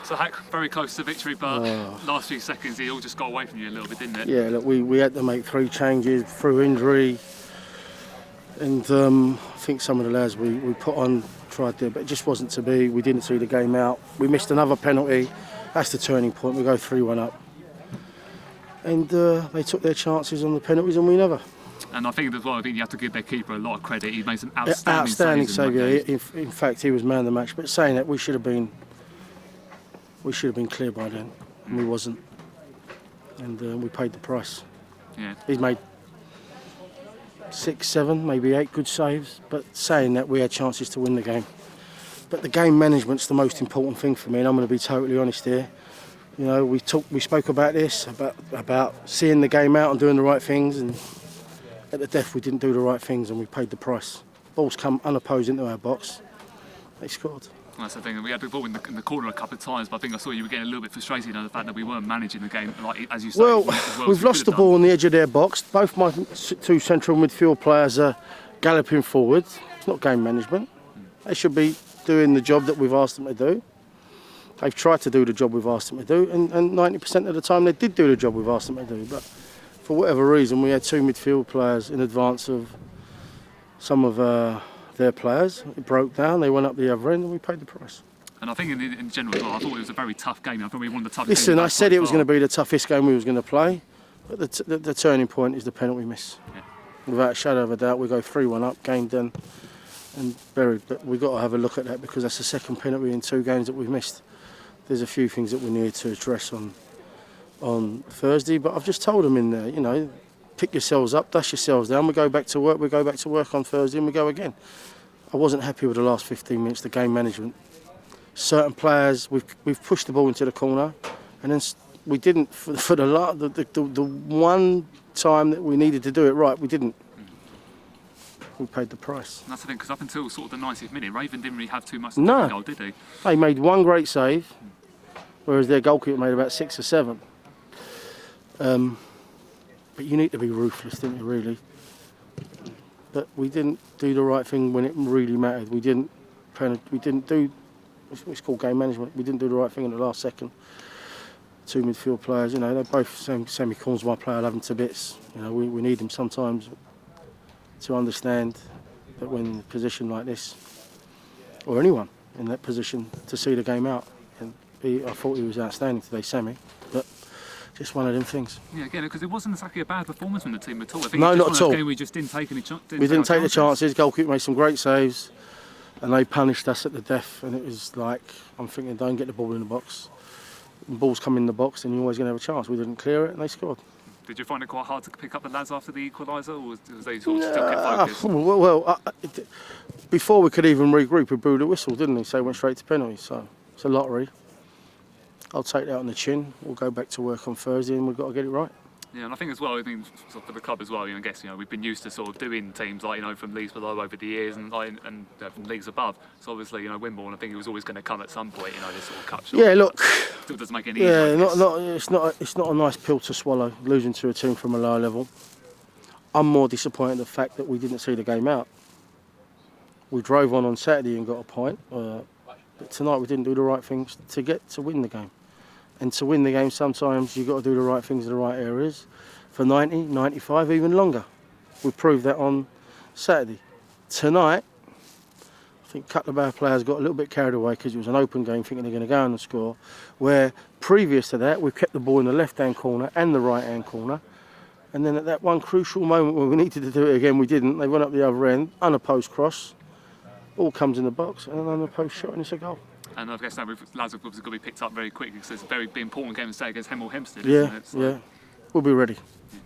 So Hack, very close to victory, but last few seconds it all just got away from you a little bit, didn't it? Yeah, look, we had to make 3 changes through injury, and I think some of the lads we put on tried to, but it just wasn't to be. We didn't see the game out. We missed another penalty. That's the turning point. We go 3-1 up, and they took their chances on the penalties, and we never. And I think as well, you have to give their keeper a lot of credit. He made some outstanding saves. In fact, he was man of the match. But saying that, we should have been clear by then, and we wasn't, and we paid the price. Yeah. He's made 6, 7, maybe 8 good saves. But saying that, we had chances to win the game. But the game management's the most important thing for me, and I'm going to be totally honest here. You know, we spoke about this, about seeing the game out and doing the right things, and at the death we didn't do the right things and we paid the price. Balls come unopposed into our box, they scored. That's the thing. We had the ball in the corner a couple of times, but I think I saw you were getting a little bit frustrated on the fact that we weren't managing the game, like as you say. Well, we've lost the ball on the edge of their box. Both my 2 central midfield players are galloping forward. It's not game management. They should be doing the job that we've asked them to do. They've tried to do the job we've asked them to do, and 90% of the time they did do the job we've asked them to do. But for whatever reason, we had 2 midfield players in advance of some of their players. It broke down, they went up the other end, and we paid the price. And I think in general, I thought it was a very tough game. I thought we won the toughest. Listen, I said it was going to be the toughest game we was going to play, but the turning point is the penalty miss. Yeah. Without a shadow of a doubt, we go 3-1 up, game done and buried. But we've got to have a look at that, because that's the second penalty in 2 games that we've missed. There's a few things that we need to address on Thursday, but I've just told them in there, you know, pick yourselves up, dust yourselves down, we go back to work, on Thursday and we go again. I wasn't happy with the last 15 minutes, the game management. Certain players, we've pushed the ball into the corner, and then we didn't, for the one time that we needed to do it right, we didn't. We paid the price. And that's the thing, because up until sort of the 90th minute, Raven didn't really have too much to do with the goal, did he? They made 1 great save, whereas their goalkeeper made about 6 or 7. But you need to be ruthless, don't you, really? But we didn't do the right thing when it really mattered. We didn't do, it's called game management. We didn't do the right thing in the last second. 2 midfield players, you know, they're both semi-corners. My player, I love them to bits. You know, we need them sometimes to understand that when in a position like this, or anyone in that position, to see the game out. And I thought he was outstanding today, Sammy, but just one of them things. Yeah, again, because it wasn't exactly a bad performance from the team at all. I think no, not at all. We just didn't take any chances. We didn't take the chances. Goalkeeper made some great saves, and they punished us at the death. And it was like, I'm thinking, don't get the ball in the box. When balls come in the box, then you're always going to have a chance. We didn't clear it, and they scored. Did you find it quite hard to pick up the lads after the equaliser, or was they sort of still kept focused? Well, before we could even regroup, we blew the whistle, didn't we? So it went straight to penalties. So it's a lottery. I'll take that on the chin. We'll go back to work on Thursday, and we've got to get it right. Yeah, and I think as well, sort of for the club as well, I guess, we've been used to sort of doing teams like, from leagues below over the years and from leagues above. So obviously, Wimborne, I think it was always going to come at some point, this sort of cut shot. Yeah, look. Still doesn't make any easier. Yeah, it's not a nice pill to swallow, losing to a team from a lower level. I'm more disappointed in the fact that we didn't see the game out. We drove on Saturday and got a point, but tonight we didn't do the right things to win the game. And to win the game, sometimes you've got to do the right things in the right areas for 90, 95, even longer. We proved that on Saturday. Tonight, I think a couple of our players got a little bit carried away because it was an open game, thinking they're going to go and score, where previous to that, we kept the ball in the left-hand corner and the right-hand corner. And then at that one crucial moment where we needed to do it again, we didn't. They went up the other end, unopposed cross, all comes in the box, and an unopposed shot, and it's a goal. And I guess now lads have obviously got to be picked up very quickly, because it's a very important game to stay against Hemel Hempstead, yeah, isn't it? So, yeah. We'll be ready. Yeah.